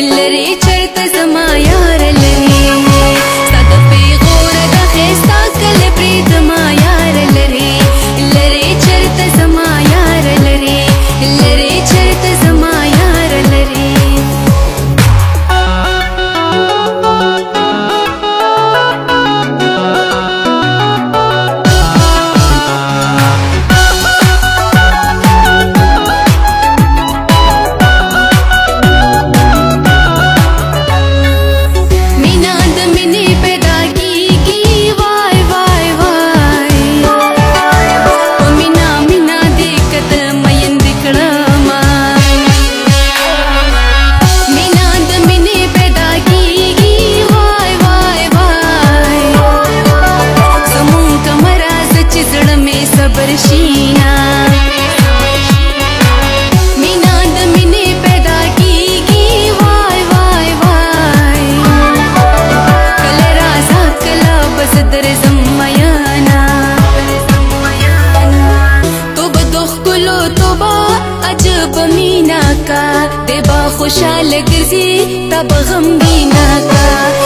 لري چرته زما یار لري ستاد پیغور د خستا کل برید ما یار لري لري چرته زما یار لري لري چرته زما یار لري خوشحال گرزی تب غمگینا کا